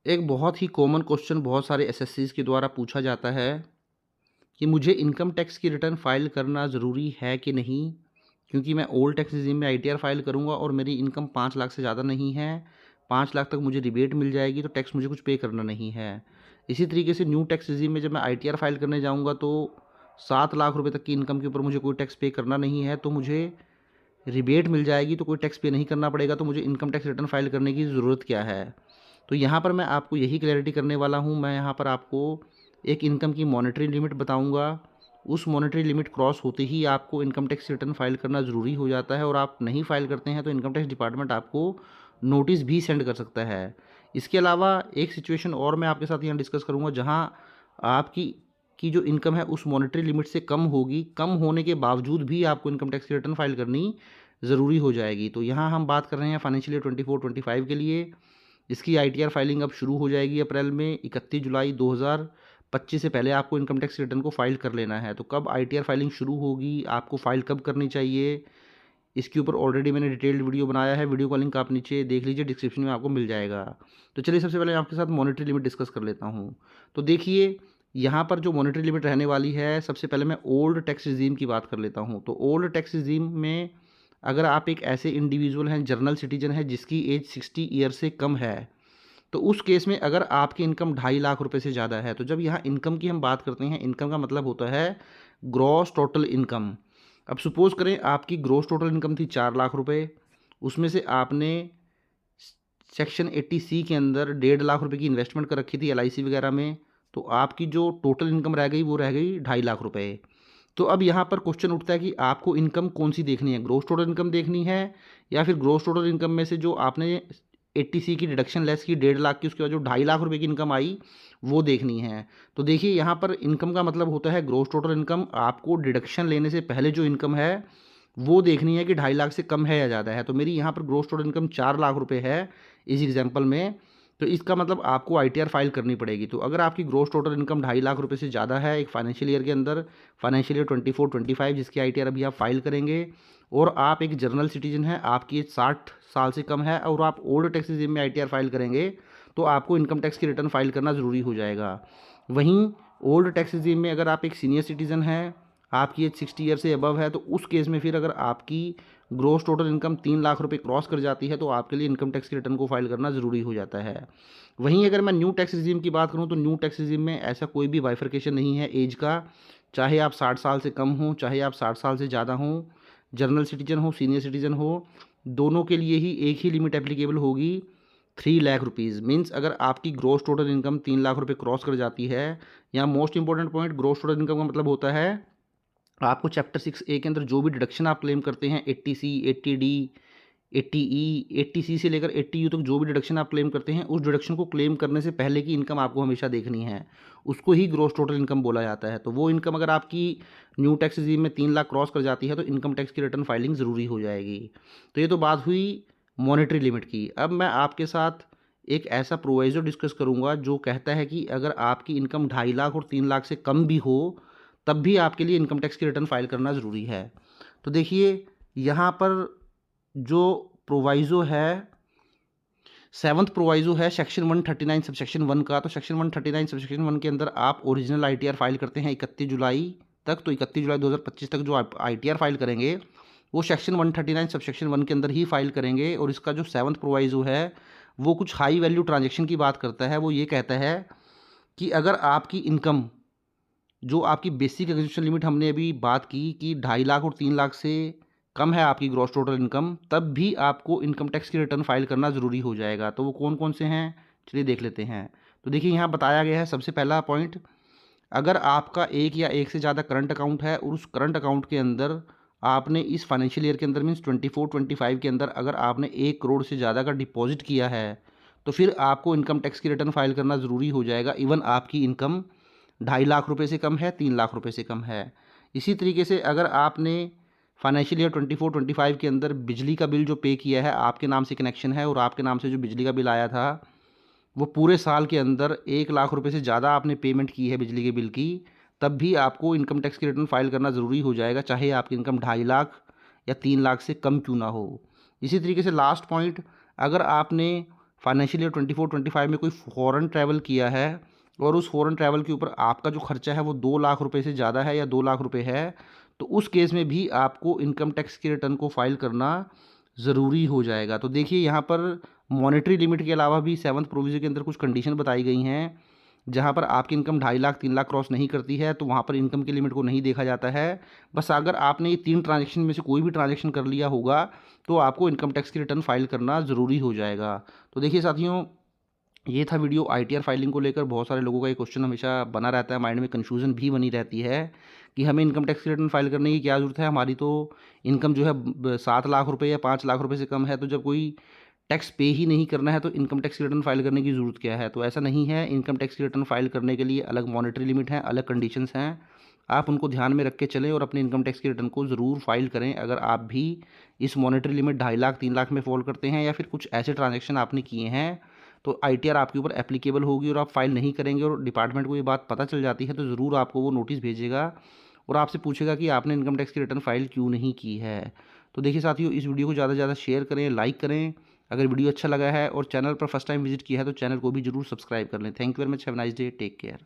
एक बहुत ही common question बहुत सारे एसएससीज़ के द्वारा पूछा जाता है कि मुझे इनकम टैक्स की रिटर्न फ़ाइल करना ज़रूरी है कि नहीं? क्योंकि मैं ओल्ड टैक्स रेज़ीम में आईटीआर फ़ाइल करूँगा और मेरी इनकम 5 लाख से ज़्यादा नहीं है। 5 लाख तक मुझे रिबेट मिल जाएगी, तो टैक्स मुझे कुछ पे करना नहीं है। इसी तरीके से न्यू टैक्स रेज़ीम में जब मैं आईटीआर फ़ाइल करने जाऊँगा तो 7 लाख रुपए तक की इनकम के ऊपर मुझे कोई टैक्स पे करना नहीं है, तो मुझे रिबेट मिल जाएगी, तो कोई टैक्स पे नहीं करना पड़ेगा, तो मुझे इनकम टैक्स रिटर्न फ़ाइल करने की ज़रूरत क्या है? तो यहाँ पर मैं आपको यही क्लैरिटी करने वाला हूँ। मैं यहाँ पर आपको एक इनकम की मॉनेटरी लिमिट बताऊँगा। उस मॉनेटरी लिमिट क्रॉस होते ही आपको इनकम टैक्स रिटर्न फ़ाइल करना ज़रूरी हो जाता है और आप नहीं फ़ाइल करते हैं तो इनकम टैक्स डिपार्टमेंट आपको नोटिस भी सेंड कर सकता है। इसके अलावा एक सिचुएशन और मैं आपके साथ यहाँ डिस्कस करूँगा, जहाँ आपकी जो इनकम है उस मॉनेटरी लिमिट से कम होगी। कम होने के बावजूद भी आपको इनकम टैक्स की रिटर्न फ़ाइल करनी ज़रूरी हो जाएगी। तो यहाँ हम बात कर रहे हैं फाइनेंशियल ईयर 24-25 के लिए। इसकी आईटीआर फाइलिंग अब शुरू हो जाएगी अप्रैल में। 31 जुलाई 2025 से पहले आपको इनकम टैक्स रिटर्न को फाइल कर लेना है। तो कब आईटीआर फाइलिंग शुरू होगी, आपको फाइल कब करनी चाहिए, इसके ऊपर ऑलरेडी मैंने डिटेल्ड वीडियो बनाया है। वीडियो का लिंक आप नीचे देख लीजिए, डिस्क्रिप्शन में आपको मिल जाएगा। तो चलिए सबसे पहले मैं आपके साथ मॉनेटरी लिमिट डिस्कस कर लेता हूँ। तो देखिए, यहाँ पर जो मॉनेटरी लिमिट रहने वाली है, सबसे पहले मैं ओल्ड टैक्स रिजीम की बात कर लेता हूँ। तो ओल्ड टैक्स रिजीम में अगर आप एक ऐसे इंडिविजुअल हैं, जर्नल सिटीजन है जिसकी एज 60 ईयर से कम है, तो उस केस में अगर आपकी इनकम 2.5 लाख रुपए से ज़्यादा है, तो जब यहाँ इनकम की हम बात करते हैं, इनकम का मतलब होता है ग्रॉस टोटल इनकम। अब सपोज़ करें आपकी ग्रॉस टोटल इनकम थी 4 लाख रुपए, उसमें से आपने सेक्शन 80 सी के अंदर 1.5 लाख रुपए की इन्वेस्टमेंट कर रखी थी एलआईसी वगैरह में, तो आपकी जो टोटल इनकम रह गई वो रह गई 2.5 लाख रुपए। तो अब यहाँ पर क्वेश्चन उठता है कि आपको इनकम कौन-सी देखनी है, ग्रॉस टोटल इनकम देखनी है या फिर ग्रॉस टोटल इनकम में से जो आपने 80 सी की डिडक्शन लेस की 1.5 लाख की, उसके बाद जो 2.5 लाख रुपए की इनकम आई, वो देखनी है। तो देखिए यहाँ पर इनकम का मतलब होता है ग्रॉस टोटल इनकम। आपको डिडक्शन लेने से पहले जो इनकम है, वो देखनी है कि 2.5 लाख से कम है या ज़्यादा है। तो मेरी यहाँ पर ग्रॉस टोटल इनकम 4 लाख रुपए है इस एग्जांपल में, तो इसका मतलब आपको आईटीआर फाइल करनी पड़ेगी। तो अगर आपकी ग्रॉस टोटल इनकम 2.5 लाख रुपए से ज़्यादा है एक फाइनेंशियल ईयर के अंदर, फाइनेंशियल ईयर 24-25 जिसकी आईटीआर अभी आप फाइल करेंगे, और आप एक जनरल सिटीजन हैं, आपकी एज 60 साल से कम है और आप ओल्ड टैक्स रेजिम में आईटीआर फाइल करेंगे, तो आपको इनकम टैक्स की रिटर्न फाइल करना ज़रूरी हो जाएगा। वहीं ओल्ड टैक्स रेजिम में अगर आप एक सीनियर सिटीज़न हैं, आपकी एज 60 ईयर से अबव है, तो उस केस में फिर अगर आपकी ग्रॉस टोटल इनकम 3 लाख रुपए क्रॉस कर जाती है, तो आपके लिए इनकम टैक्स की रिटर्न को फाइल करना ज़रूरी हो जाता है। वहीं अगर मैं न्यू टैक्स रेजिम की बात करूँ, तो न्यू टैक्स रेजिम में ऐसा कोई भी बाइफरकेशन नहीं है एज का। चाहे आप 60 साल से कम हों, चाहे आप 60 साल से ज़्यादा हों, जनरल सिटीजन हो, सीनियर सिटीजन हो, दोनों के लिए ही एक ही लिमिट एप्लीकेबल होगी, 3 लाख रुपीज़। मीन्स अगर आपकी ग्रॉस टोटल इनकम 3 लाख रुपए क्रॉस कर जाती है, यहाँ most important point, gross total income का मतलब होता है आपको चैप्टर 6A के अंदर जो भी डिडक्शन आप क्लेम करते हैं, 80C, 80D, 80E, 80C से लेकर 80U तक जो भी डिडक्शन आप क्लेम करते हैं, उस डिडक्शन को क्लेम करने से पहले की इनकम आपको हमेशा देखनी है। उसको ही ग्रॉस टोटल इनकम बोला जाता है। तो वो इनकम अगर आपकी न्यू टैक्स रेजिम में 3 लाख क्रॉस कर जाती है, तो इनकम टैक्स की रिटर्न फाइलिंग ज़रूरी हो जाएगी। तो ये तो बात हुई मॉनेटरी लिमिट की। अब मैं आपके साथ एक ऐसा प्रोविज़ो डिस्कस करूँगा जो कहता है कि अगर आपकी इनकम 2.5 लाख और 3 लाख से कम भी हो, तब भी आपके लिए इनकम टैक्स की रिटर्न फाइल करना ज़रूरी है। तो देखिए, यहाँ पर जो प्रोवाइज़ो है, 7th प्रोवाइज़ो है सेक्शन 139 सबसेक्शन 1 का। तो सेक्शन 139 सबसेक्शन 1 के अंदर आप ओरिजिनल आईटीआर फाइल करते हैं 31 जुलाई तक। तो 31 जुलाई 2025 तक जो आप आईटीआर फाइल करेंगे, वो सेक्शन 139 सबसेक्शन 1 के अंदर ही फाइल करेंगे। और इसका जो 7th प्रोवाइज़ो है, वो कुछ हाई वैल्यू ट्रांजैक्शन की बात करता है। वो ये कहता है कि अगर आपकी इनकम, जो आपकी बेसिक एग्जीक्यूशन लिमिट हमने अभी बात की कि 2.5 लाख और 3 लाख से कम है आपकी ग्रॉस टोटल इनकम, तब भी आपको इनकम टैक्स की रिटर्न फाइल करना ज़रूरी हो जाएगा। तो वो कौन कौन से हैं, चलिए देख लेते हैं। तो देखिए, यहाँ बताया गया है सबसे पहला पॉइंट, अगर आपका एक या एक से ज़्यादा करंट अकाउंट है और उस करंट अकाउंट के अंदर आपने इस फाइनेंशियल ईयर के अंदर मीन्स 24-25 के अंदर अगर आपने 1 करोड़ से ज़्यादा का डिपॉजिट किया है, तो फिर आपको इनकम टैक्स की रिटर्न फाइल करना ज़रूरी हो जाएगा। इवन आपकी इनकम 2.5 लाख रुपए से कम है, 3 लाख रुपए से कम है। इसी तरीके से अगर आपने फाइनेंशियल ईयर 24-25 के अंदर बिजली का बिल जो पे किया है, आपके नाम से कनेक्शन है और आपके नाम से जो बिजली का बिल आया था, वो पूरे साल के अंदर 1 लाख रुपए से ज़्यादा आपने पेमेंट की है बिजली के बिल की, तब भी आपको इनकम टैक्स की रिटर्न फाइल करना ज़रूरी हो जाएगा, चाहे आपकी इनकम 2.5 लाख या 3 लाख से कम क्यों ना हो। इसी तरीके से लास्ट पॉइंट, अगर आपने फाइनेंशियल ईयर 24-25 में कोई फ़ॉरेन ट्रैवल किया है और उस फ़ॉरेन ट्रैवल के ऊपर आपका जो खर्चा है वो 2 लाख रुपए से ज़्यादा है या 2 लाख रुपए है, तो उस केस में भी आपको इनकम टैक्स के रिटर्न को फाइल करना ज़रूरी हो जाएगा। तो देखिए यहाँ पर मॉनेटरी लिमिट के अलावा भी 7th प्रोविज़न के अंदर कुछ कंडीशन बताई गई हैं, जहाँ पर आपकी इनकम 2.5 लाख 3 लाख क्रॉस नहीं करती है, तो वहाँ पर इनकम की लिमिट को नहीं देखा जाता है। बस अगर आपने ये 3 ट्रांज़ैक्शन में से कोई भी ट्रांज़ैक्शन कर लिया होगा, तो आपको इनकम टैक्स की रिटर्न फाइल करना ज़रूरी हो जाएगा। तो देखिए साथियों, ये था वीडियो आईटीआर फाइलिंग को लेकर। बहुत सारे लोगों का ये क्वेश्चन हमेशा बना रहता है, माइंड में कन्फ्यूज़न भी बनी रहती है कि हमें इनकम टैक्स की रिटर्न फाइल करने की क्या ज़रूरत है, हमारी तो इनकम जो है 7 लाख रुपए या 5 लाख रुपए से कम है, तो जब कोई टैक्स पे ही नहीं करना है तो इनकम टैक्स की रिटर्न फाइल करने की ज़रूरत क्या है। तो ऐसा नहीं है, इनकम टैक्स की रिटर्न फाइल करने के लिए अलग मॉनेटरी लिमिट है, अलग कंडीशंस हैं। आप उनको ध्यान में रख के चलें और अपनी इनकम टैक्स की रिटर्न को ज़रूर फाइल करें। अगर आप भी इस मॉनेटरी लिमिट 2.5 लाख 3 लाख में फॉल करते हैं या फिर कुछ ऐसे ट्रांजैक्शन आपने किए हैं, तो आईटीआर आपके ऊपर एप्लीकेबल होगी और आप फाइल नहीं करेंगे और डिपार्टमेंट को ये बात पता चल जाती है, तो ज़रूर आपको वो नोटिस भेजेगा और आपसे पूछेगा कि आपने इनकम टैक्स की रिटर्न फाइल क्यों नहीं की है। तो देखिए साथियों, इस वीडियो को ज़्यादा से ज़्यादा शेयर करें, लाइक करें। अगर वीडियो अच्छा लगा है और चैनल पर फर्स्ट टाइम विजिट किया है तो चैनल को भी जरूर सब्सक्राइब कर लें। Thank you very much, have a nice day, take care.